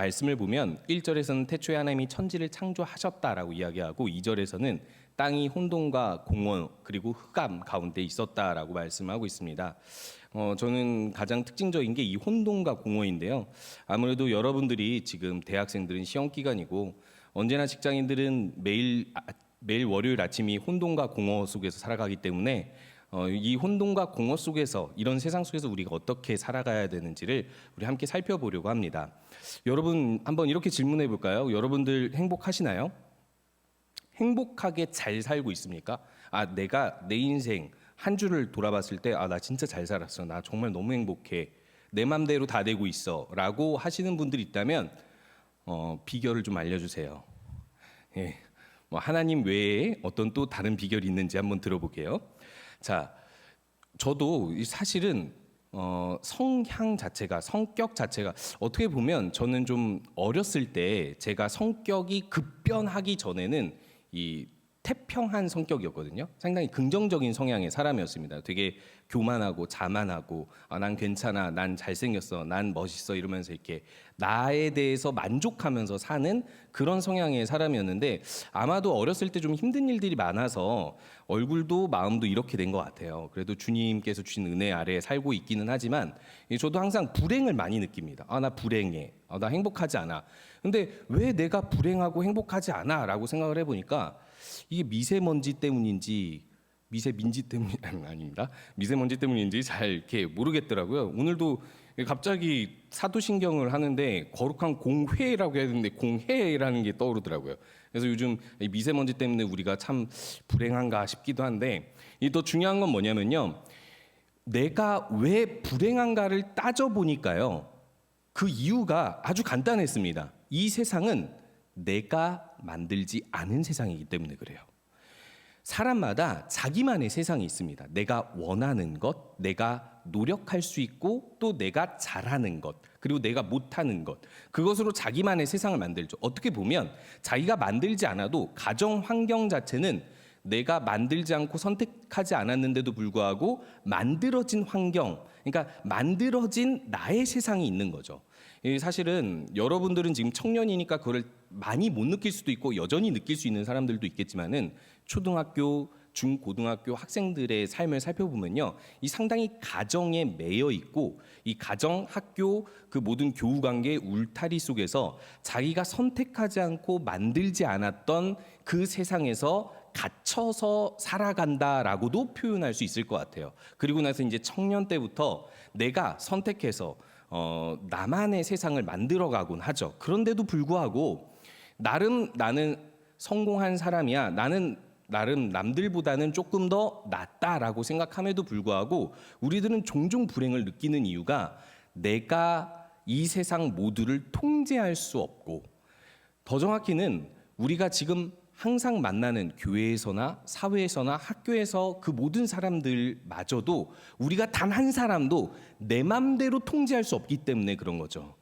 말씀을 보면 1절에서는 태초에 하나님이 천지를 창조하셨다라고 이야기하고 2절에서는 땅이 혼돈과 공허 그리고 흑암 가운데 있었다라고 말씀하고 있습니다. 저는 가장 특징적인 게 이 혼돈과 공허인데요. 아무래도 여러분들이 지금 대학생들은 시험 기간이고 언제나 직장인들은 매일 월요일 아침이 혼돈과 공허 속에서 살아가기 때문에 이 혼돈과 공허 속에서 이런 세상 속에서 우리가 어떻게 살아가야 되는지를 우리 함께 살펴보려고 합니다. 여러분 한번 이렇게 질문해 볼까요? 여러분들 행복하시나요? 행복하게 잘 살고 있습니까? 내가 내 인생 한 주를 돌아봤을 때 나 진짜 잘 살았어. 나 정말 너무 행복해. 내 맘대로 다 되고 있어. 라고 하시는 분들이 있다면 비결을 좀 알려주세요. 예. 하나님 외에 어떤 또 다른 비결이 있는지 한번 들어볼게요. 자, 저도 사실은 성향 자체가, 성격 자체가 어떻게 보면 저는 좀 어렸을 때 제가 성격이 급변하기 전에는 이 태평한 성격이었거든요. 상당히 긍정적인 성향의 사람이었습니다. 되게 교만하고 자만하고 난 괜찮아, 난 잘생겼어, 난 멋있어 이러면서 이렇게 나에 대해서 만족하면서 사는 그런 성향의 사람이었는데 아마도 어렸을 때 좀 힘든 일들이 많아서 얼굴도 마음도 이렇게 된 것 같아요. 그래도 주님께서 주신 은혜 아래에 살고 있기는 하지만 저도 항상 불행을 많이 느낍니다. 나 불행해, 나 행복하지 않아. 근데 왜 내가 불행하고 행복하지 않아? 라고 생각을 해보니까 이게 미세먼지 때문인지 미세민지 때문이 아닙니다. 미세먼지 때문인지 잘 이렇게 모르겠더라고요. 오늘도 갑자기 사도신경을 하는데 거룩한 공회라고 해야 되는데 공해라는 게 떠오르더라고요. 그래서 요즘 미세먼지 때문에 우리가 참 불행한가 싶기도 한데 더 중요한 건 뭐냐면요. 내가 왜 불행한가를 따져보니까요. 그 이유가 아주 간단했습니다. 이 세상은 내가 만들지 않은 세상이기 때문에 그래요. 사람마다 자기만의 세상이 있습니다. 내가 원하는 것, 내가 노력할 수 있고 또 내가 잘하는 것, 그리고 내가 못하는 것, 그것으로 자기만의 세상을 만들죠. 어떻게 보면 자기가 만들지 않아도 가정 환경 자체는 내가 만들지 않고 선택하지 않았는데도 불구하고 만들어진 환경, 그러니까 만들어진 나의 세상이 있는 거죠. 사실은 여러분들은 지금 청년이니까 그걸 많이 못 느낄 수도 있고 여전히 느낄 수 있는 사람들도 있겠지만은 초등학교, 중고등학교 학생들의 삶을 살펴보면요, 이 상당히 가정에 매여 있고 이 가정, 학교, 그 모든 교우 관계의 울타리 속에서 자기가 선택하지 않고 만들지 않았던 그 세상에서 갇혀서 살아간다라고도 표현할 수 있을 것 같아요. 그리고 나서 이제 청년 때부터 내가 선택해서 나만의 세상을 만들어가곤 하죠. 그런데도 불구하고 나름 나는 성공한 사람이야. 나는 나름 남들보다는 조금 더 낫다라고 생각함에도 불구하고 우리들은 종종 불행을 느끼는 이유가 내가 이 세상 모두를 통제할 수 없고 더 정확히는 우리가 지금 항상 만나는 교회에서나 사회에서나 학교에서 그 모든 사람들마저도 우리가 단 한 사람도 내 맘대로 통제할 수 없기 때문에 그런 거죠.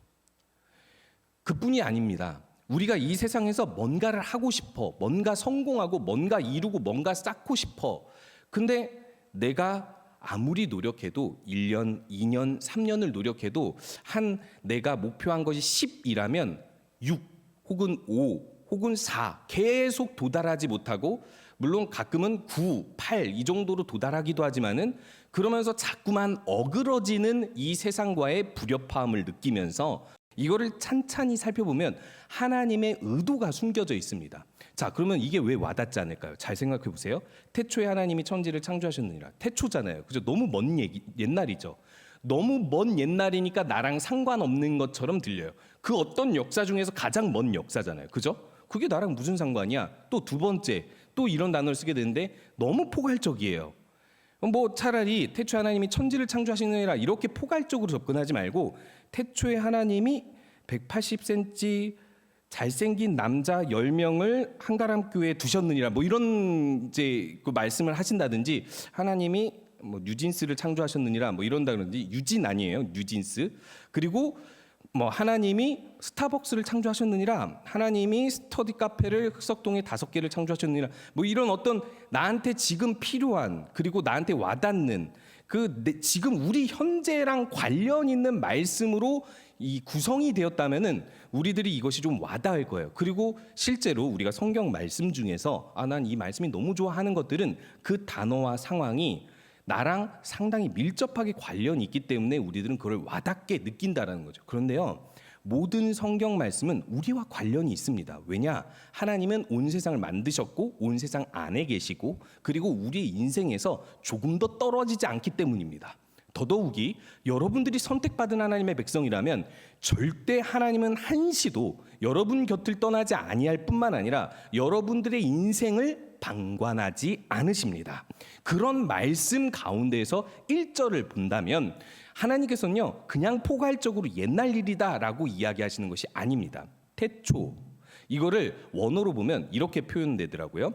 그뿐이 아닙니다. 우리가 이 세상에서 뭔가를 하고 싶어, 뭔가 성공하고 뭔가 이루고 뭔가 쌓고 싶어. 근데 내가 아무리 노력해도 1년, 2년, 3년을 노력해도 내가 목표한 것이 10이라면 6 혹은 5 혹은 4 계속 도달하지 못하고 물론 가끔은 9, 8 이 정도로 도달하기도 하지만은 그러면서 자꾸만 어그러지는 이 세상과의 불협화음을 느끼면서 이거를 찬찬히 살펴보면 하나님의 의도가 숨겨져 있습니다. 자, 그러면 이게 왜 와닿지 않을까요? 잘 생각해 보세요. 태초에 하나님이 천지를 창조하셨느니라. 태초잖아요. 그죠? 너무 먼 옛날이죠. 너무 먼 옛날이니까 나랑 상관없는 것처럼 들려요. 그 어떤 역사 중에서 가장 먼 역사잖아요. 그죠? 그게 나랑 무슨 상관이야? 또 두 번째, 또 이런 단어를 쓰게 되는데 너무 포괄적이에요. 차라리 태초에 하나님이 천지를 창조하시느니라 이렇게 포괄적으로 접근하지 말고 태초에 하나님이 180cm 잘생긴 남자 10명을 한가람교회에 두셨느니라 이런 이제 그 말씀을 하신다든지 하나님이 뉴진스를 창조하셨느니라 이런다든지 유진 아니에요. 뉴진스. 그리고 하나님이 스타벅스를 창조하셨느니라 하나님이 스터디 카페를 흑석동에 5개를 창조하셨느니라 이런 어떤 나한테 지금 필요한 그리고 나한테 와닿는 지금 우리 현재랑 관련 있는 말씀으로 이 구성이 되었다면은 우리들이 이것이 좀 와닿을 거예요. 그리고 실제로 우리가 성경 말씀 중에서 난 이 말씀이 너무 좋아하는 것들은 그 단어와 상황이 나랑 상당히 밀접하게 관련이 있기 때문에 우리들은 그걸 와닿게 느낀다라는 거죠. 그런데요, 모든 성경 말씀은 우리와 관련이 있습니다. 왜냐? 하나님은 온 세상을 만드셨고 온 세상 안에 계시고 그리고 우리의 인생에서 조금 더 떨어지지 않기 때문입니다. 더더욱이 여러분들이 선택받은 하나님의 백성이라면 절대 하나님은 한시도 여러분 곁을 떠나지 아니할 뿐만 아니라 여러분들의 인생을 방관하지 않으십니다. 그런 말씀 가운데에서 1절을 본다면 하나님께서는요, 그냥 포괄적으로 옛날 일이다라고 이야기하시는 것이 아닙니다. 태초, 이거를 원어로 보면 이렇게 표현되더라고요.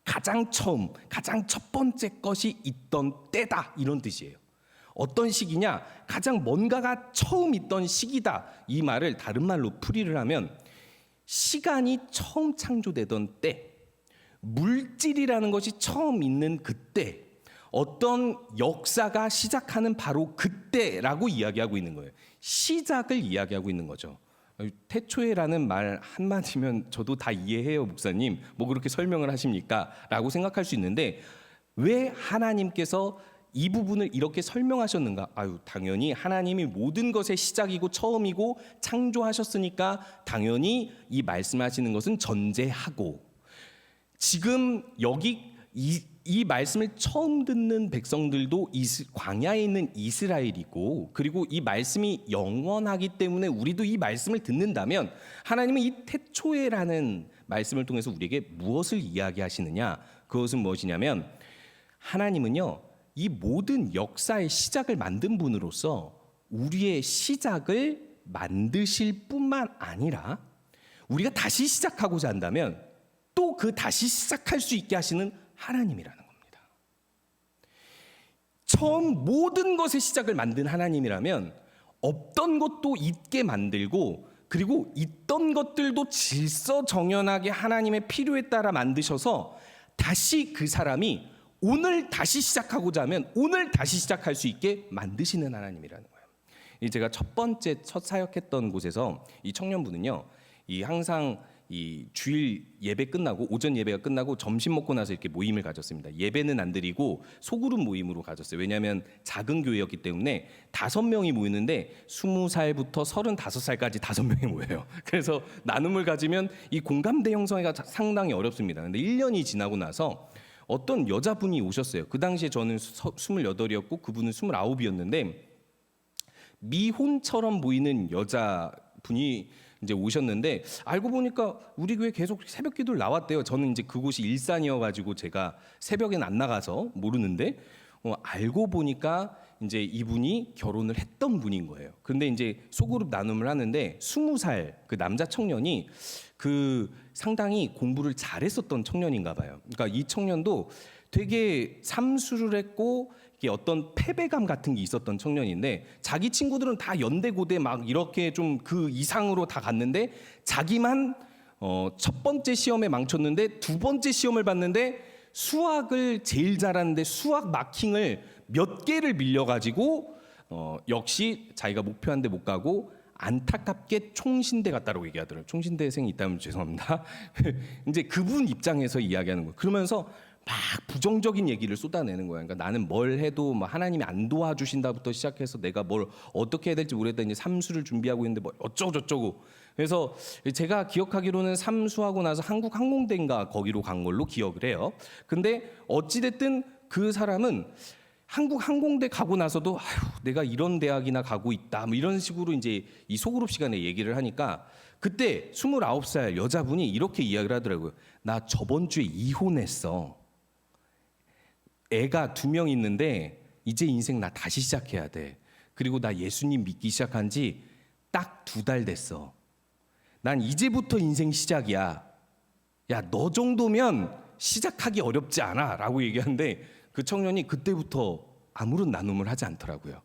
가장 처음, 가장 첫 번째 것이 있던 때다, 이런 뜻이에요. 어떤 시기냐? 가장 뭔가가 처음 있던 시기다. 이 말을 다른 말로 풀이를 하면 시간이 처음 창조되던 때, 물질이라는 것이 처음 있는 그때, 어떤 역사가 시작하는 바로 그때라고 이야기하고 있는 거예요. 시작을 이야기하고 있는 거죠. 태초에라는 말 한마디면 저도 다 이해해요, 목사님. 뭐 그렇게 설명을 하십니까? 라고 생각할 수 있는데 왜 하나님께서 이 부분을 이렇게 설명하셨는가? 당연히 하나님이 모든 것의 시작이고 처음이고 창조하셨으니까 당연히 이 말씀하시는 것은 전제하고, 지금 여기 이 말씀을 처음 듣는 백성들도 광야에 있는 이스라엘이고, 그리고 이 말씀이 영원하기 때문에 우리도 이 말씀을 듣는다면 하나님은 이 태초에라는 말씀을 통해서 우리에게 무엇을 이야기하시느냐? 그것은 무엇이냐면 하나님은요, 이 모든 역사의 시작을 만든 분으로서 우리의 시작을 만드실 뿐만 아니라 우리가 다시 시작하고자 한다면 또 그 다시 시작할 수 있게 하시는 하나님이라는 겁니다. 처음 모든 것의 시작을 만든 하나님이라면 없던 것도 있게 만들고, 그리고 있던 것들도 질서정연하게 하나님의 필요에 따라 만드셔서 다시 그 사람이 오늘 다시 시작하고자 하면 오늘 다시 시작할 수 있게 만드시는 하나님이라는 거예요. 제가 첫 사역했던 곳에서 이 청년부는요, 항상 이 주일 예배 끝나고, 오전 예배가 끝나고 점심 먹고 나서 이렇게 모임을 가졌습니다. 예배는 안 드리고 소그룹 모임으로 가졌어요. 왜냐하면 작은 교회였기 때문에 5명이 모이는데 20살부터 35살까지 5명이 모여요. 그래서 나눔을 가지면 이 공감대 형성이 상당히 어렵습니다. 근데 1년이 지나고 나서 어떤 여자분이 오셨어요. 그 당시에 저는 28이었고 그분은 29이었는데 미혼처럼 보이는 여자분이 이제 오셨는데, 알고 보니까 우리 교회 계속 새벽 기도를 나왔대요. 저는 이제 그곳이 일산이어가지고 제가 새벽엔 안 나가서 모르는데 알고 보니까 이제 이분이 결혼을 했던 분인 거예요. 근데 이제 소그룹 나눔을 하는데 20살 그 남자 청년이 상당히 공부를 잘했었던 청년인가 봐요. 그러니까 이 청년도 되게 삼수를 했고 이게 어떤 패배감 같은 게 있었던 청년인데, 자기 친구들은 다 연대 고대 막 이렇게 좀 그 이상으로 다 갔는데 자기만 첫 번째 시험에 망쳤는데 두 번째 시험을 봤는데 수학을 제일 잘하는데 수학 마킹을 몇 개를 밀려가지고 역시 자기가 목표한 데 못 가고 안타깝게 총신대 갔다라고 얘기하더라고요. 총신대생이 있다면 죄송합니다. 이제 그분 입장에서 이야기하는 거예요. 그러면서 막 부정적인 얘기를 쏟아내는 거야. 그러니까 나는 뭘 해도 뭐 하나님이 안 도와주신다부터 시작해서 내가 뭘 어떻게 해야 될지 모르겠다, 이제 삼수를 준비하고 있는데 뭐 어쩌고 저쩌고. 그래서 제가 기억하기로는 삼수하고 나서 한국항공대인가 거기로 간 걸로 기억을 해요. 근데 어찌됐든 그 사람은 한국항공대 가고 나서도 내가 이런 대학이나 가고 있다, 뭐 이런 식으로 이제 이 소그룹 시간에 얘기를 하니까 그때 29살 여자분이 이렇게 이야기를 하더라고요. 나 저번 주에 이혼했어. 애가 2명 있는데 이제 인생 나 다시 시작해야 돼. 그리고 나 예수님 믿기 시작한 지 딱 2달 됐어. 난 이제부터 인생 시작이야. 야, 너 정도면 시작하기 어렵지 않아 라고 얘기하는데 그 청년이 그때부터 아무런 나눔을 하지 않더라고요.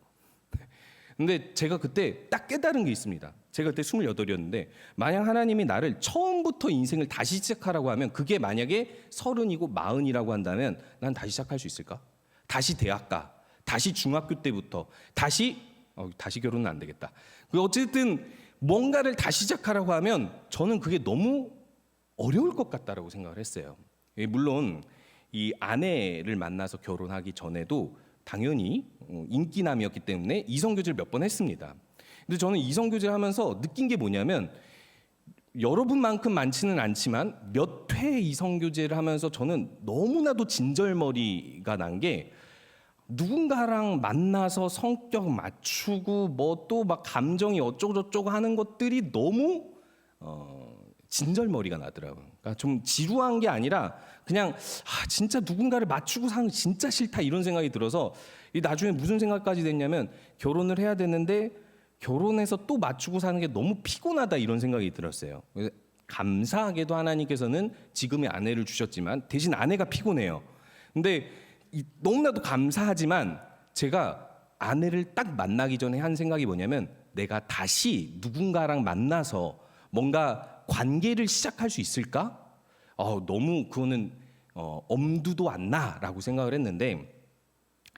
근데 제가 그때 딱 깨달은 게 있습니다. 제가 그때 28이었는데 만약 하나님이 나를 처음부터 인생을 다시 시작하라고 하면, 그게 만약에 30이고 40이라고 한다면 난 다시 시작할 수 있을까? 다시 대학 가, 다시 중학교 때부터 다시 결혼은 안 되겠다. 어쨌든 뭔가를 다시 시작하라고 하면 저는 그게 너무 어려울 것 같다라고 생각을 했어요. 물론 이 아내를 만나서 결혼하기 전에도 당연히 인기남이었기 때문에 이성교제를 몇 번 했습니다. 근데 저는 이성교제를 하면서 느낀 게 뭐냐면 여러분만큼 많지는 않지만 몇 회 이성교제를 하면서 저는 너무나도 진절머리가 난 게 누군가랑 만나서 성격 맞추고 뭐 또 막 감정이 어쩌고저쩌고 하는 것들이 너무 진절머리가 나더라고요. 그러니까 좀 지루한 게 아니라 그냥 진짜 누군가를 맞추고 사는 게 진짜 싫다 이런 생각이 들어서 나중에 무슨 생각까지 됐냐면 결혼을 해야 되는데 결혼해서 또 맞추고 사는 게 너무 피곤하다 이런 생각이 들었어요. 감사하게도 하나님께서는 지금의 아내를 주셨지만 대신 아내가 피곤해요. 근데 너무나도 감사하지만 제가 아내를 딱 만나기 전에 한 생각이 뭐냐면 내가 다시 누군가랑 만나서 뭔가 관계를 시작할 수 있을까? 너무 그거는 엄두도 안 나라고 생각을 했는데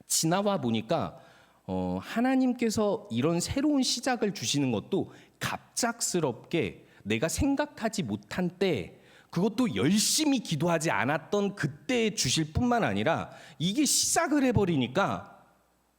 지나와 보니까 하나님께서 이런 새로운 시작을 주시는 것도 갑작스럽게 내가 생각하지 못한 때 그것도 열심히 기도하지 않았던 그때 주실 뿐만 아니라 이게 시작을 해버리니까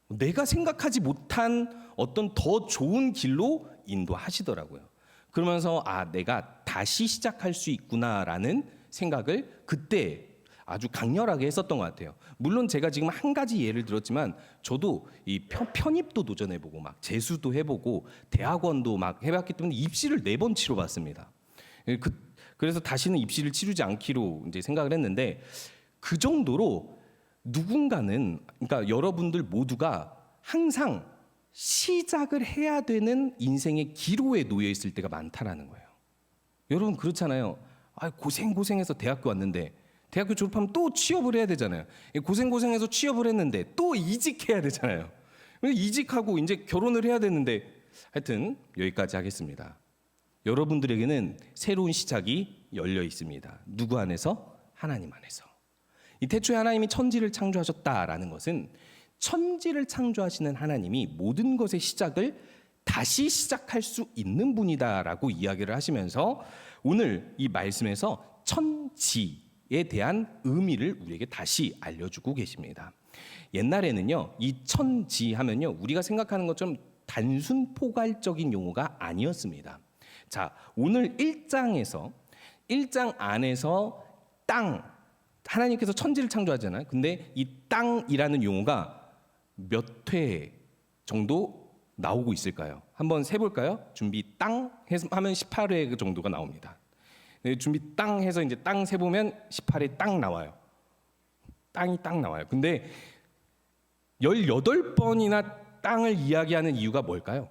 내가 생각하지 못한 어떤 더 좋은 길로 인도하시더라고요. 그러면서 내가 다시 시작할 수 있구나라는 생각을 그때 아주 강렬하게 했었던 것 같아요. 물론 제가 지금 한 가지 예를 들었지만 저도 이 편입도 도전해보고 막 재수도 해보고 대학원도 막 해봤기 때문에 입시를 4번 치러봤습니다. 그래서 다시는 입시를 치르지 않기로 이제 생각을 했는데 그 정도로 누군가는 그러니까 여러분들 모두가 항상 시작을 해야 되는 인생의 기로에 놓여 있을 때가 많다라는 거예요. 여러분 그렇잖아요. 고생해서 대학교 왔는데 대학교 졸업하면 또 취업을 해야 되잖아요. 고생해서 취업을 했는데 또 이직해야 되잖아요. 이직하고 이제 결혼을 해야 되는데 하여튼 여기까지 하겠습니다. 여러분들에게는 새로운 시작이 열려 있습니다. 누구 안에서? 하나님 안에서. 이 태초에 하나님이 천지를 창조하셨다라는 것은 천지를 창조하시는 하나님이 모든 것의 시작을 다시 시작할 수 있는 분이다라고 이야기를 하시면서 오늘 이 말씀에서 천지에 대한 의미를 우리에게 다시 알려주고 계십니다. 옛날에는요, 이 천지 하면요, 우리가 생각하는 것처럼 단순 포괄적인 용어가 아니었습니다. 자, 오늘 1장 안에서 땅, 하나님께서 천지를 창조하잖아요. 근데 이 땅이라는 용어가 몇 회 정도 나오고 있을까요? 한번 세볼까요? 준비 땅 하면 18회 정도가 나옵니다. 준비 땅 해서 이제 땅 세보면 18회 땅 나와요. 땅이 딱 나와요. 근데 18번이나 땅을 이야기하는 이유가 뭘까요?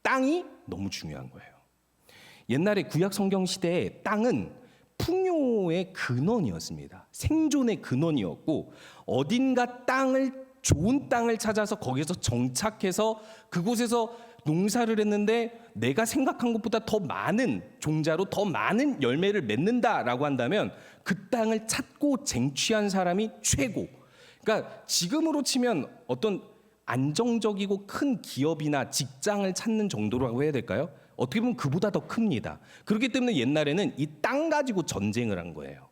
땅이 너무 중요한 거예요. 옛날에 구약 성경 시대에 땅은 풍요의 근원이었습니다. 생존의 근원이었고 어딘가 좋은 땅을 찾아서 거기서 정착해서 그곳에서 농사를 했는데 내가 생각한 것보다 더 많은 종자로 더 많은 열매를 맺는다라고 한다면 그 땅을 찾고 쟁취한 사람이 최고. 그러니까 지금으로 치면 어떤 안정적이고 큰 기업이나 직장을 찾는 정도라고 해야 될까요? 어떻게 보면 그보다 더 큽니다. 그렇기 때문에 옛날에는 이 땅 가지고 전쟁을 한 거예요.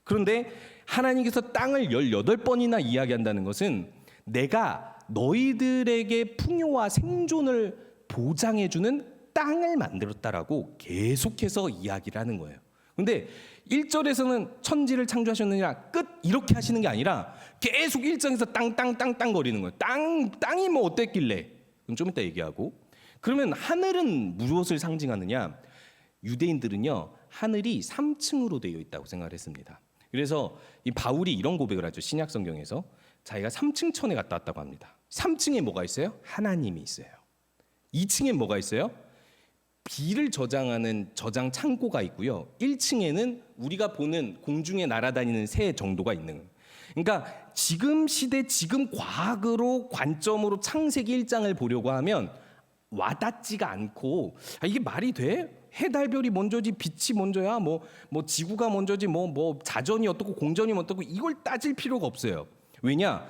그런데 하나님께서 땅을 18번이나 이야기한다는 것은 내가 너희들에게 풍요와 생존을 보장해주는 땅을 만들었다라고 계속해서 이야기를 하는 거예요. 근데 1절에서는 천지를 창조하셨느니라 끝 이렇게 하시는 게 아니라 계속 1장에서 땅 거리는 거예요. 땅이 뭐 어땠길래? 그럼 좀 이따 얘기하고. 그러면 하늘은 무엇을 상징하느냐? 유대인들은요, 하늘이 3층으로 되어 있다고 생각을 했습니다. 그래서 이 바울이 이런 고백을 하죠. 신약 성경에서 자기가 3층 천에 갔다 왔다고 합니다. 3층에 뭐가 있어요? 하나님이 있어요. 2층에 뭐가 있어요? 비를 저장하는 저장 창고가 있고요. 1층에는 우리가 보는 공중에 날아다니는 새 정도가 있는 거예요. 그러니까 지금 시대, 지금 과학으로 관점으로 창세기 1장을 보려고 하면 와닿지가 않고 이게 말이 돼? 해달별이 먼저지 빛이 먼저야? 뭐 지구가 먼저지 뭐 자전이 어떻고 공전이 어떻고 이걸 따질 필요가 없어요. 왜냐?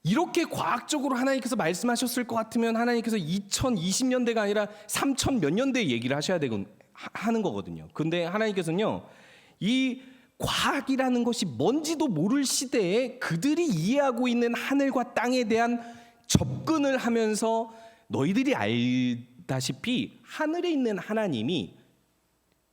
이렇게 과학적으로 하나님께서 말씀하셨을 것 같으면 하나님께서 2020년대가 아니라 3000 몇 년대 얘기를 하셔야 되고 하는 거거든요. 근데 하나님께서는요, 이 과학이라는 것이 뭔지도 모를 시대에 그들이 이해하고 있는 하늘과 땅에 대한 접근을 하면서 너희들이 알다시피 하늘에 있는 하나님이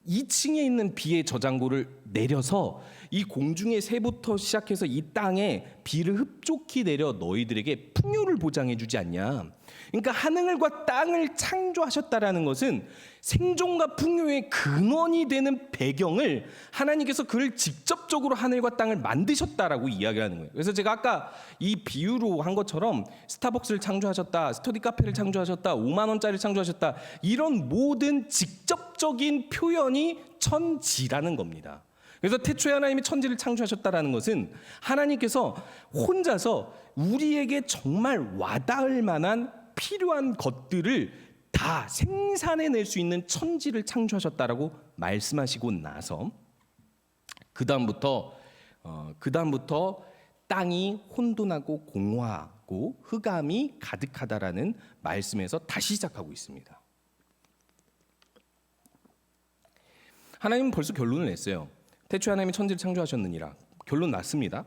2층에 있는 비의 저장고를 내려서 이 공중의 새부터 시작해서 이 땅에 비를 흡족히 내려 너희들에게 풍요를 보장해 주지 않냐. 그러니까 하늘과 땅을 창조하셨다라는 것은 생존과 풍요의 근원이 되는 배경을 하나님께서 그를 직접적으로 하늘과 땅을 만드셨다라고 이야기를 하는 거예요. 그래서 제가 아까 이 비유로 한 것처럼 스타벅스를 창조하셨다, 스터디 카페를 창조하셨다, 5만 원짜리를 창조하셨다, 이런 모든 직접적인 표현이 천지라는 겁니다. 그래서 태초에 하나님이 천지를 창조하셨다라는 것은 하나님께서 혼자서 우리에게 정말 와닿을 만한 필요한 것들을 다 생산해낼 수 있는 천지를 창조하셨다라고 말씀하시고 나서 그 다음부터 땅이 혼돈하고 공허하고 흑암이 가득하다라는 말씀에서 다시 시작하고 있습니다. 하나님은 벌써 결론을 냈어요. 태초에 하나님이 천지를 창조하셨느니라. 결론 났습니다.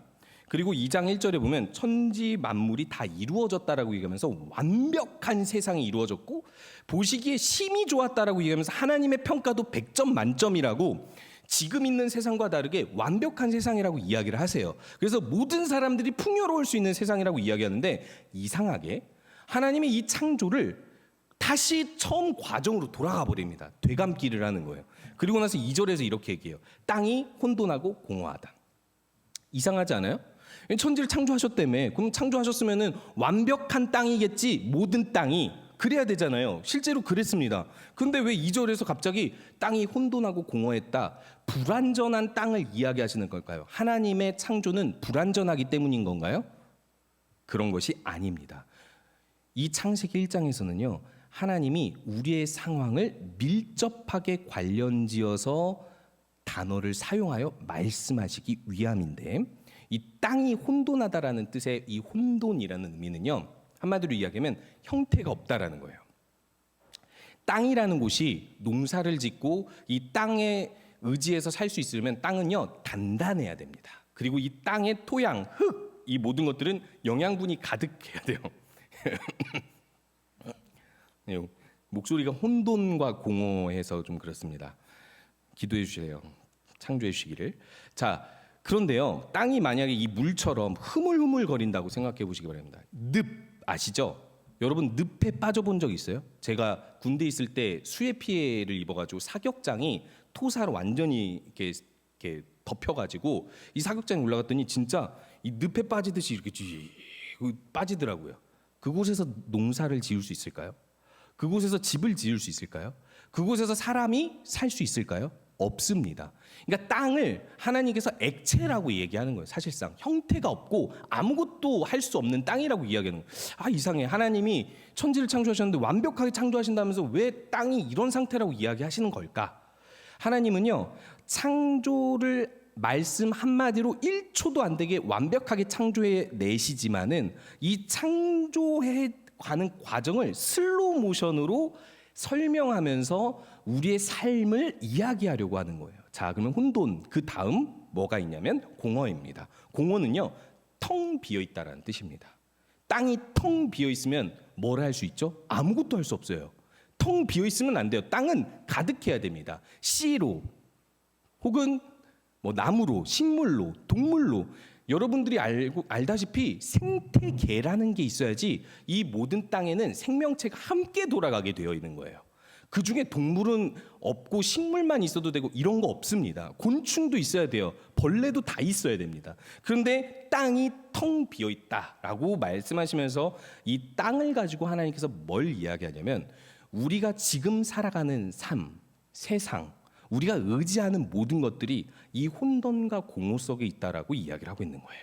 그리고 2장 1절에 보면 천지 만물이 다 이루어졌다라고 얘기하면서 완벽한 세상이 이루어졌고 보시기에 심히 좋았다라고 얘기하면서 하나님의 평가도 100점 만점이라고 지금 있는 세상과 다르게 완벽한 세상이라고 이야기를 하세요. 그래서 모든 사람들이 풍요로울 수 있는 세상이라고 이야기하는데 이상하게 하나님이 이 창조를 다시 처음 과정으로 돌아가 버립니다. 되감기를 하는 거예요. 그리고 나서 2절에서 이렇게 얘기해요. 땅이 혼돈하고 공허하다. 이상하지 않아요? 천지를 창조하셨다며. 그럼 창조하셨으면 완벽한 땅이겠지. 모든 땅이. 그래야 되잖아요. 실제로 그랬습니다. 근데 왜 2절에서 갑자기 땅이 혼돈하고 공허했다, 불완전한 땅을 이야기하시는 걸까요? 하나님의 창조는 불완전하기 때문인 건가요? 그런 것이 아닙니다. 이 창세기 1장에서는요, 하나님이 우리의 상황을 밀접하게 관련지어서 단어를 사용하여 말씀하시기 위함인데, 이 땅이 혼돈하다라는 뜻의 이 혼돈이라는 의미는요, 한마디로 이야기하면 형태가 없다라는 거예요. 땅이라는 곳이 농사를 짓고 이 땅에 의지해서 살 수 있으려면 땅은요, 단단해야 됩니다. 그리고 이 땅의 토양, 흙, 이 모든 것들은 영양분이 가득해야 돼요. 목소리가 혼돈과 공허해서 좀 그렇습니다. 기도해 주실래요? 창조해 주시기를. 자, 그런데요, 땅이 만약에 이 물처럼 흐물흐물거린다고 생각해 보시기 바랍니다. 늪 아시죠? 여러분 늪에 빠져본 적 있어요? 제가 군대 있을 때 수해 피해를 입어가지고 사격장이 토사로 완전히 이렇게 덮여가지고 이 사격장에 올라갔더니 진짜 이 늪에 빠지듯이 이렇게 빠지더라고요. 그곳에서 농사를 지을 수 있을까요? 그곳에서 집을 지을 수 있을까요? 그곳에서 사람이 살 수 있을까요? 없습니다. 그러니까 땅을 하나님께서 액체라고 얘기하는 거예요. 사실상 형태가 없고 아무것도 할 수 없는 땅이라고 이야기하는 거예요. 아, 이상해. 하나님이 천지를 창조하셨는데 완벽하게 창조하신다면서 왜 땅이 이런 상태라고 이야기하시는 걸까? 하나님은요, 창조를 말씀 한마디로 1초도 안 되게 완벽하게 창조해 내시지만은 이 창조해 가는 과정을 슬로우 모션으로 설명하면서 우리의 삶을 이야기하려고 하는 거예요. 자, 그러면 혼돈, 그 다음 뭐가 있냐면 공허입니다. 공허는요, 텅 비어 있다라는 뜻입니다. 땅이 텅 비어 있으면 뭘 할 수 있죠? 아무것도 할 수 없어요. 텅 비어 있으면 안 돼요. 땅은 가득해야 됩니다. 씨로 혹은 뭐 나무로, 식물로, 동물로. 여러분들이 알다시피 생태계라는 게 있어야지 이 모든 땅에는 생명체가 함께 돌아가게 되어 있는 거예요. 그 중에 동물은 없고 식물만 있어도 되고 이런 거 없습니다. 곤충도 있어야 돼요. 벌레도 다 있어야 됩니다. 그런데 땅이 텅 비어 있다라고 말씀하시면서 이 땅을 가지고 하나님께서 뭘 이야기하냐면 우리가 지금 살아가는 삶, 세상, 우리가 의지하는 모든 것들이 이 혼돈과 공허 속에 있다라고 이야기를 하고 있는 거예요.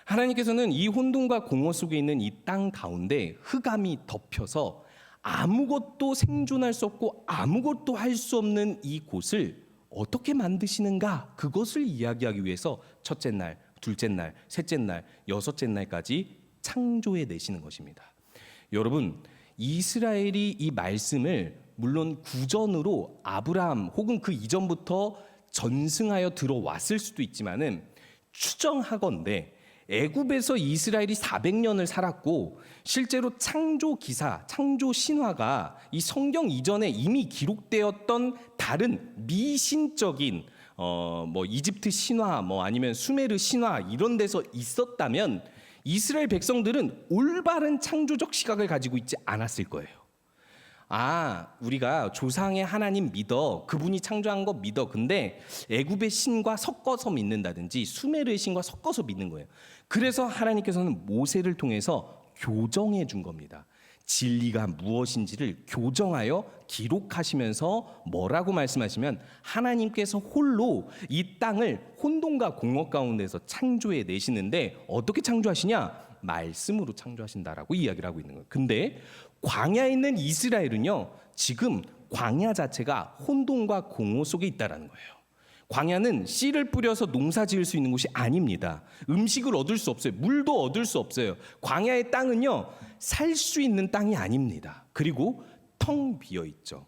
하나님께서는 이 혼돈과 공허 속에 있는 이 땅 가운데 흑암이 덮여서 아무것도 생존할 수 없고 아무것도 할 수 없는 이 곳을 어떻게 만드시는가, 그것을 이야기하기 위해서 첫째 날 둘째 날, 셋째 날, 여섯째 날까지 창조해 내시는 것입니다. 여러분, 이스라엘이 이 말씀을 물론 구전으로 아브라함 혹은 그 이전부터 전승하여 들어왔을 수도 있지만은 추정하건대 애굽에서 이스라엘이 400년을 살았고 실제로 창조 기사, 창조 신화가 이 성경 이전에 이미 기록되었던 다른 미신적인 뭐 이집트 신화, 뭐 아니면 수메르 신화 이런 데서 있었다면 이스라엘 백성들은 올바른 창조적 시각을 가지고 있지 않았을 거예요. 우리가 조상의 하나님 믿어, 그분이 창조한 거 믿어. 근데 애굽의 신과 섞어서 믿는다든지 수메르의 신과 섞어서 믿는 거예요. 그래서 하나님께서는 모세를 통해서 교정해 준 겁니다. 진리가 무엇인지를 교정하여 기록하시면서 뭐라고 말씀하시면 하나님께서 홀로 이 땅을 혼돈과 공허 가운데서 창조해 내시는데 어떻게 창조하시냐? 말씀으로 창조하신다라고 이야기를 하고 있는 거예요. 근데 광야에 있는 이스라엘은요, 지금 광야 자체가 혼돈과 공허 속에 있다라는 거예요. 광야는 씨를 뿌려서 농사 지을 수 있는 곳이 아닙니다. 음식을 얻을 수 없어요. 물도 얻을 수 없어요. 광야의 땅은요, 살 수 있는 땅이 아닙니다. 그리고 텅 비어 있죠.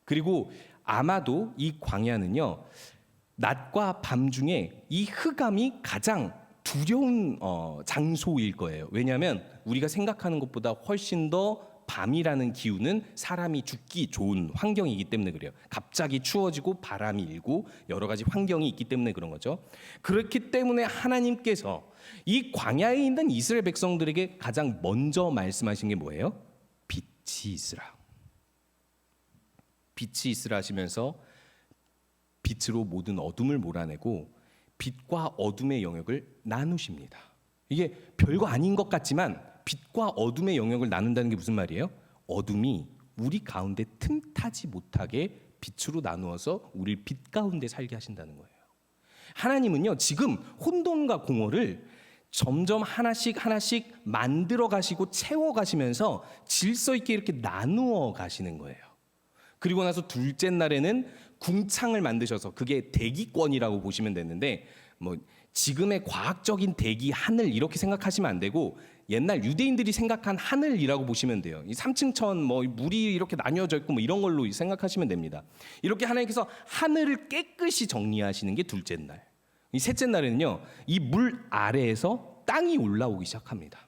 그리고 아마도 이 광야는요, 낮과 밤 중에 이 흑암이 가장 두려운 장소일 거예요. 왜냐하면 우리가 생각하는 것보다 훨씬 더 밤이라는 기후는 사람이 죽기 좋은 환경이기 때문에 그래요. 갑자기 추워지고 바람이 일고 여러 가지 환경이 있기 때문에 그런 거죠. 그렇기 때문에 하나님께서 이 광야에 있는 이스라엘 백성들에게 가장 먼저 말씀하신 게 뭐예요? 빛이 있으라. 빛이 있으라 하시면서 빛으로 모든 어둠을 몰아내고 빛과 어둠의 영역을 나누십니다. 이게 별거 아닌 것 같지만 빛과 어둠의 영역을 나눈다는 게 무슨 말이에요? 어둠이 우리 가운데 틈타지 못하게 빛으로 나누어서 우리를 빛 가운데 살게 하신다는 거예요. 하나님은요, 지금 혼돈과 공허를 점점 하나씩 만들어 가시고 채워 가시면서 질서 있게 이렇게 나누어 가시는 거예요. 그리고 나서 둘째 날에는 궁창을 만드셔서 그게 대기권이라고 보시면 되는데 뭐 지금의 과학적인 대기 하늘 이렇게 생각하시면 안 되고 옛날 유대인들이 생각한 하늘이라고 보시면 돼요. 이 3층천 뭐 물이 이렇게 나뉘어져 있고 뭐 이런 걸로 생각하시면 됩니다. 이렇게 하나님께서 하늘을 깨끗이 정리하시는 게 둘째 날. 이 셋째 날에는요, 이 물 아래에서 땅이 올라오기 시작합니다.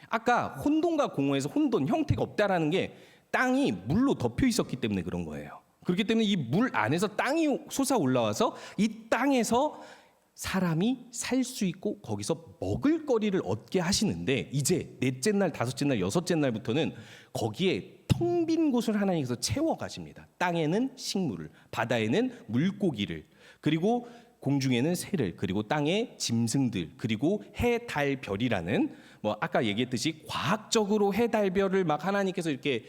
아까 혼돈과 공허에서 혼돈 형태가 없다라는 게 땅이 물로 덮여 있었기 때문에 그런 거예요. 그렇기 때문에 이 물 안에서 땅이 솟아 올라와서 이 땅에서 사람이 살 수 있고 거기서 먹을거리를 얻게 하시는데 이제 넷째 날, 다섯째 날, 여섯째 날부터는 거기에 텅 빈 곳을 하나님께서 채워가십니다. 땅에는 식물을, 바다에는 물고기를, 그리고 공중에는 새를, 그리고 땅에 짐승들, 그리고 해, 달, 별이라는 뭐 아까 얘기했듯이 과학적으로 해, 달, 별을 막 하나님께서 이렇게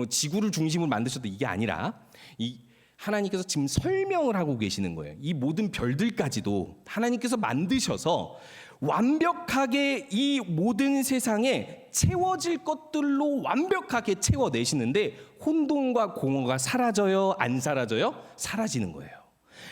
지구를 중심으로 만드셨다 이게 아니라 이 하나님께서 지금 설명을 하고 계시는 거예요. 이 모든 별들까지도 하나님께서 만드셔서 완벽하게 이 모든 세상에 채워질 것들로 완벽하게 채워내시는데 혼돈과 공허가 사라져요? 안 사라져요? 사라지는 거예요.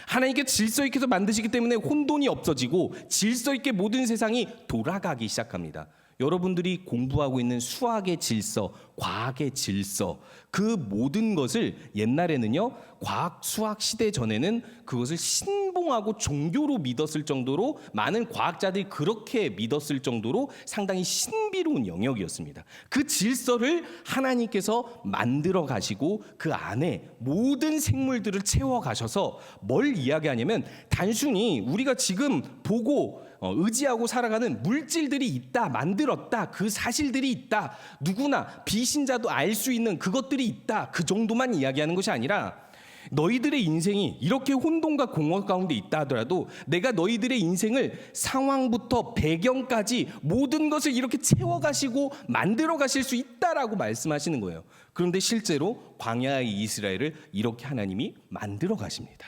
하나님께 질서 있게 만드시기 때문에 혼돈이 없어지고 질서 있게 모든 세상이 돌아가기 시작합니다. 여러분들이 공부하고 있는 수학의 질서, 과학의 질서, 그 모든 것을 옛날에는요, 과학, 수학 시대 전에는 그것을 신봉하고 종교로 믿었을 정도로 많은 과학자들이 그렇게 믿었을 정도로 상당히 신비로운 영역이었습니다. 그 질서를 하나님께서 만들어 가시고 그 안에 모든 생물들을 채워 가셔서 뭘 이야기하냐면 단순히 우리가 지금 보고 의지하고 살아가는 물질들이 있다, 만들었다, 그 사실들이 있다, 누구나 비신자도 알 수 있는 그것들이 있다, 그 정도만 이야기하는 것이 아니라 너희들의 인생이 이렇게 혼돈과 공허 가운데 있다 하더라도 내가 너희들의 인생을 상황부터 배경까지 모든 것을 이렇게 채워가시고 만들어 가실 수 있다라고 말씀하시는 거예요. 그런데 실제로 광야의 이스라엘을 이렇게 하나님이 만들어 가십니다.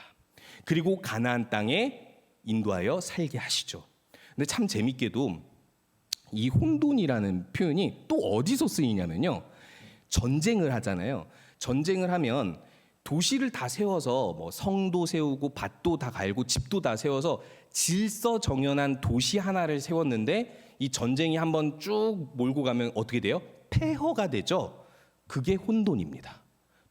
그리고 가나안 땅에 인도하여 살게 하시죠. 근데 참 재밌게도 이 혼돈이라는 표현이 또 어디서 쓰이냐면요, 전쟁을 하잖아요. 전쟁을 하면 도시를 다 세워서 뭐 성도 세우고 밭도 다 갈고 집도 다 세워서 질서정연한 도시 하나를 세웠는데 이 전쟁이 한번 쭉 몰고 가면 어떻게 돼요? 폐허가 되죠. 그게 혼돈입니다.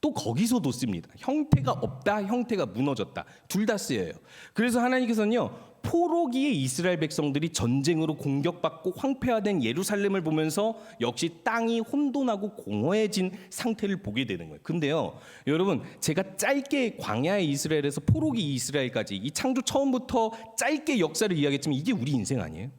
또 거기서도 씁니다. 형태가 없다, 형태가 무너졌다. 둘 다 쓰여요. 그래서 하나님께서는요, 포로기의 이스라엘 백성들이 전쟁으로 공격받고 황폐화된 예루살렘을 보면서 역시 땅이 혼돈하고 공허해진 상태를 보게 되는 거예요. 근데요, 여러분, 제가 짧게 광야의 이스라엘에서 포로기 이스라엘까지 이 창조 처음부터 짧게 역사를 이야기했지만 이게 우리 인생 아니에요?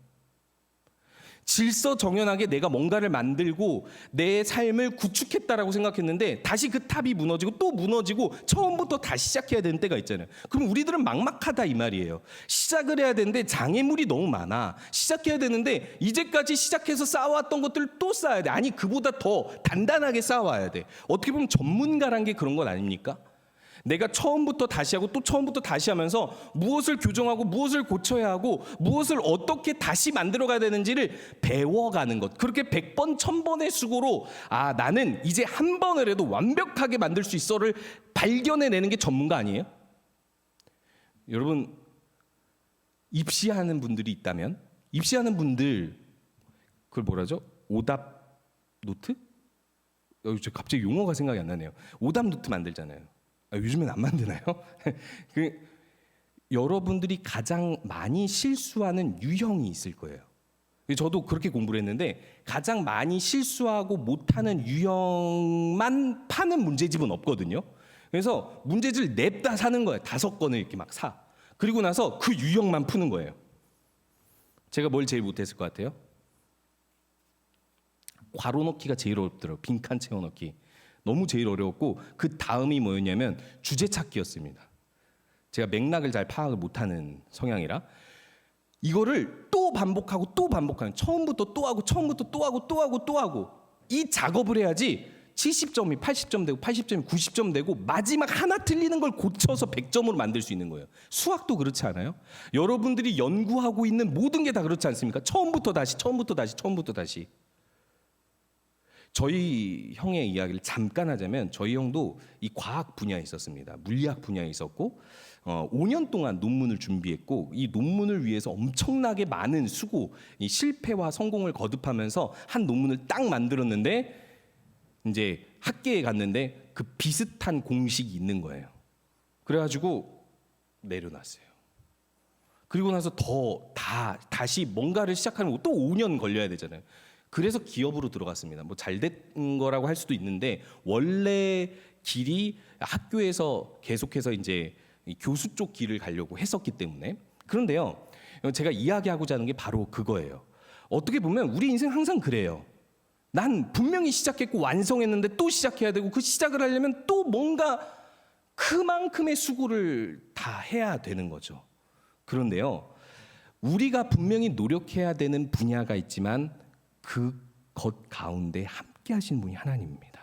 질서정연하게 내가 뭔가를 만들고 내 삶을 구축했다라고 생각했는데 다시 그 탑이 무너지고 또 무너지고 처음부터 다시 시작해야 되는 때가 있잖아요. 그럼 우리들은 막막하다 이 말이에요. 시작을 해야 되는데 장애물이 너무 많아. 시작해야 되는데 이제까지 시작해서 쌓아왔던 것들을 또 쌓아야 돼. 아니 그보다 더 단단하게 쌓아와야 돼. 어떻게 보면 전문가란 게 그런 건 아닙니까? 내가 처음부터 다시 하고 또 처음부터 다시 하면서 무엇을 교정하고 무엇을 고쳐야 하고 무엇을 어떻게 다시 만들어가야 되는지를 배워가는 것. 그렇게 100번, 1000번의 수고로 나는 이제 한 번을 해도 완벽하게 만들 수 있어를 발견해내는 게 전문가 아니에요? 여러분, 입시하는 분들이 있다면 입시하는 분들 그걸 뭐라죠? 오답 노트? 갑자기 용어가 생각이 안 나네요. 오답 노트 만들잖아요. 요즘엔 안 만드나요? 여러분들이 가장 많이 실수하는 유형이 있을 거예요. 저도 그렇게 공부를 했는데 가장 많이 실수하고 못하는 유형만 파는 문제집은 없거든요. 그래서 문제집을 냅다 사는 거예요. 5권을 이렇게 막 사. 그리고 나서 그 유형만 푸는 거예요. 제가 뭘 제일 못했을 것 같아요? 괄호 넣기가 제일 어렵더라고요. 빈칸 채워 넣기. 너무 제일 어려웠고 그 다음이 뭐였냐면 주제 찾기였습니다. 제가 맥락을 잘 파악을 못하는 성향이라 이거를 또 반복하고 또 반복하는 처음부터 또 하고 처음부터 또 하고 또 하고 또 하고 이 작업을 해야지 70점이 80점 되고 80점이 90점 되고 마지막 하나 틀리는 걸 고쳐서 100점으로 만들 수 있는 거예요. 수학도 그렇지 않아요? 여러분들이 연구하고 있는 모든 게 다 그렇지 않습니까? 처음부터 다시 처음부터 다시 처음부터 다시. 저희 형의 이야기를 잠깐 하자면 저희 형도 이 과학 분야에 있었습니다. 물리학 분야에 있었고 5년 동안 논문을 준비했고 이 논문을 위해서 엄청나게 많은 수고, 이 실패와 성공을 거듭하면서 한 논문을 딱 만들었는데 이제 학계에 갔는데 그 비슷한 공식이 있는 거예요. 그래가지고 내려놨어요. 그리고 나서 다시 뭔가를 시작하면 또 5년 걸려야 되잖아요. 그래서 기업으로 들어갔습니다. 뭐 잘 된 거라고 할 수도 있는데 원래 길이 학교에서 계속해서 이제 교수 쪽 길을 가려고 했었기 때문에. 그런데요, 제가 이야기하고자 하는 게 바로 그거예요. 어떻게 보면 우리 인생 항상 그래요. 난 분명히 시작했고 완성했는데 또 시작해야 되고 그 시작을 하려면 또 뭔가 그만큼의 수고를 다 해야 되는 거죠. 그런데요, 우리가 분명히 노력해야 되는 분야가 있지만 그것 가운데 함께 하신 분이 하나님입니다.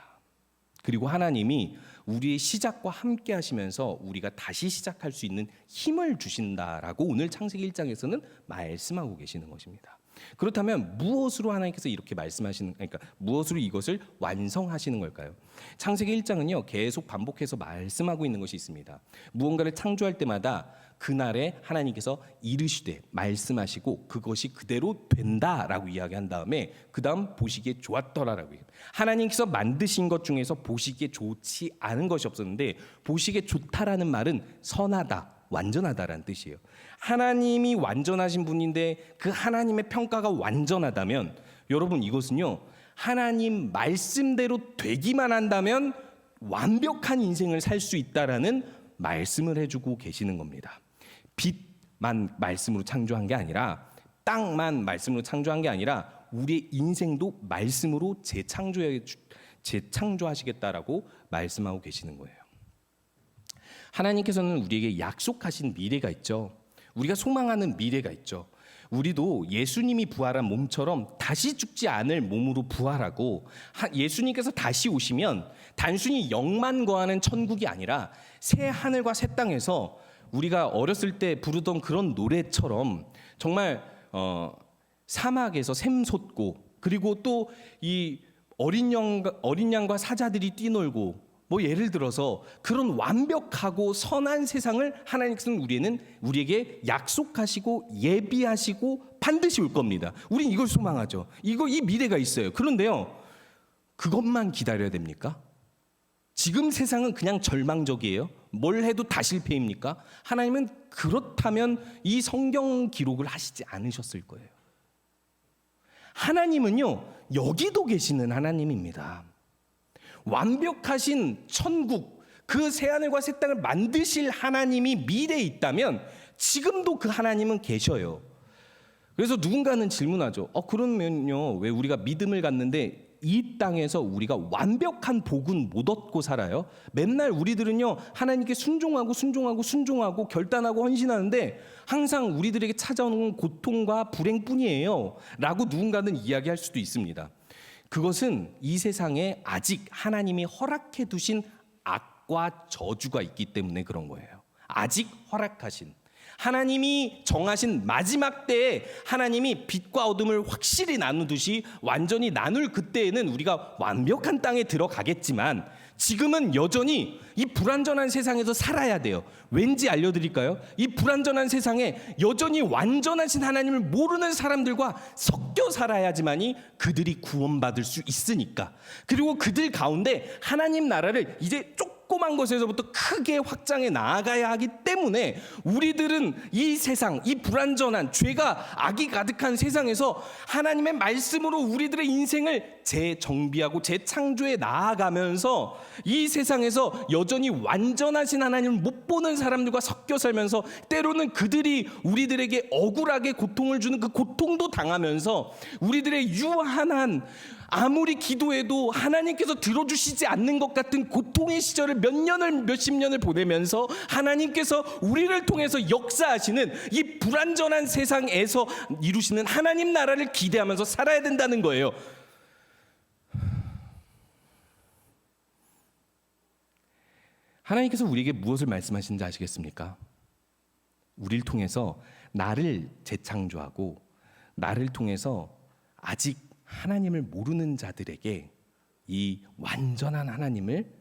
그리고 하나님이 우리의 시작과 함께 하시면서 우리가 다시 시작할 수 있는 힘을 주신다라고 오늘 창세기 1장에서는 말씀하고 계시는 것입니다. 그렇다면 무엇으로 하나님께서 이렇게 말씀하시는, 그러니까 무엇으로 이것을 완성하시는 걸까요? 창세기 1장은요 계속 반복해서 말씀하고 있는 것이 있습니다. 무언가를 창조할 때마다 그날에 하나님께서 이르시되 말씀하시고 그것이 그대로 된다라고 이야기한 다음에 그 다음 보시기에 좋았더라라고 해요. 하나님께서 만드신 것 중에서 보시기에 좋지 않은 것이 없었는데 보시기에 좋다라는 말은 선하다, 완전하다라는 뜻이에요. 하나님이 완전하신 분인데 그 하나님의 평가가 완전하다면 여러분 이것은요 하나님 말씀대로 되기만 한다면 완벽한 인생을 살 수 있다라는 말씀을 해주고 계시는 겁니다. 빛만 말씀으로 창조한 게 아니라 땅만 말씀으로 창조한 게 아니라 우리의 인생도 말씀으로 재창조하시겠다라고 말씀하고 계시는 거예요. 하나님께서는 우리에게 약속하신 미래가 있죠. 우리가 소망하는 미래가 있죠. 우리도 예수님이 부활한 몸처럼 다시 죽지 않을 몸으로 부활하고 예수님께서 다시 오시면 단순히 영만 거하는 천국이 아니라 새 하늘과 새 땅에서 우리가 어렸을 때 부르던 그런 노래처럼 정말 사막에서 샘솟고 그리고 또 이 어린 양과 사자들이 뛰놀고 뭐 예를 들어서 그런 완벽하고 선한 세상을 하나님께서는 우리에게 약속하시고 예비하시고 반드시 올 겁니다. 우린 이걸 소망하죠. 이 미래가 있어요. 그런데요, 그것만 기다려야 됩니까? 지금 세상은 그냥 절망적이에요. 뭘 해도 다 실패입니까? 하나님은 그렇다면 이 성경 기록을 하시지 않으셨을 거예요. 하나님은요, 여기도 계시는 하나님입니다. 완벽하신 천국, 그 새하늘과 새 땅을 만드실 하나님이 미래에 있다면 지금도 그 하나님은 계셔요. 그래서 누군가는 질문하죠. 그러면요, 왜 우리가 믿음을 갖는데 이 땅에서 우리가 완벽한 복은 못 얻고 살아요? 맨날 우리들은요, 하나님께 순종하고 결단하고 헌신하는데 항상 우리들에게 찾아오는 고통과 불행뿐이에요 라고 누군가는 이야기할 수도 있습니다. 그것은 이 세상에 아직 하나님이 허락해 두신 악과 저주가 있기 때문에 그런 거예요. 아직 허락하신, 하나님이 정하신 마지막 때에 하나님이 빛과 어둠을 확실히 나누듯이 완전히 나눌 그때에는 우리가 완벽한 땅에 들어가겠지만 지금은 여전히 이 불완전한 세상에서 살아야 돼요. 왠지 알려드릴까요? 이 불완전한 세상에 여전히 완전하신 하나님을 모르는 사람들과 섞여 살아야지만이 그들이 구원받을 수 있으니까. 그리고 그들 가운데 하나님 나라를 이제 조그만 것에서부터 크게 확장해 나아가야 하기 때문에 우리들은 이 세상, 이 불완전한 죄가 악이 가득한 세상에서 하나님의 말씀으로 우리들의 인생을 재정비하고 재창조해 나아가면서 이 세상에서 여전히 완전하신 하나님을 못 보는 사람들과 섞여 살면서 때로는 그들이 우리들에게 억울하게 고통을 주는 그 고통도 당하면서 우리들의 유한한, 아무리 기도해도 하나님께서 들어주시지 않는 것 같은 고통의 시절을 몇십 년을 보내면서 하나님께서 우리를 통해서 역사하시는 이 불완전한 세상에서 이루시는 하나님 나라를 기대하면서 살아야 된다는 거예요. 하나님께서 우리에게 무엇을 말씀하시는지 아시겠습니까? 우리를 통해서 나를 재창조하고 나를 통해서 아직 하나님을 모르는 자들에게 이 완전한 하나님을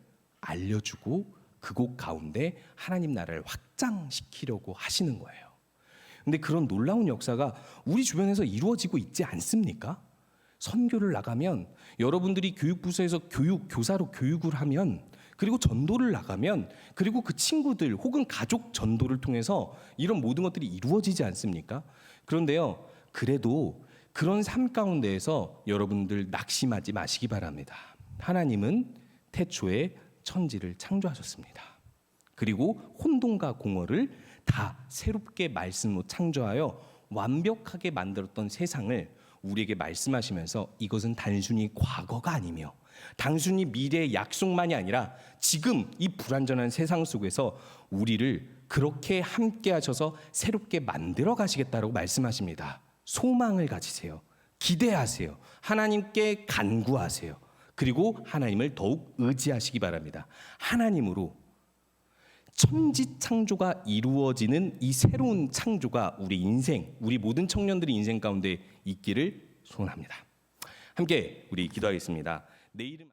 알려주고 그곳 가운데 하나님 나라를 확장시키려고 하시는 거예요. 근데 그런 놀라운 역사가 우리 주변에서 이루어지고 있지 않습니까? 선교를 나가면, 여러분들이 교육부서에서 교사로 교육을 하면, 그리고 전도를 나가면, 그리고 그 친구들 혹은 가족 전도를 통해서 이런 모든 것들이 이루어지지 않습니까? 그런데요, 그래도 그런 삶 가운데에서 여러분들 낙심하지 마시기 바랍니다. 하나님은 태초에 천지를 창조하셨습니다. 그리고 혼돈과 공허를 다 새롭게 말씀으로 창조하여 완벽하게 만들었던 세상을 우리에게 말씀하시면서 이것은 단순히 과거가 아니며 단순히 미래의 약속만이 아니라 지금 이 불완전한 세상 속에서 우리를 그렇게 함께 하셔서 새롭게 만들어 가시겠다고 말씀하십니다. 소망을 가지세요. 기대하세요. 하나님께 간구하세요. 그리고 하나님을 더욱 의지하시기 바랍니다. 하나님으로 천지 창조가 이루어지는 이 새로운 창조가 우리 인생, 우리 모든 청년들의 인생 가운데 있기를 소원합니다. 함께 우리 기도하겠습니다. 내 이름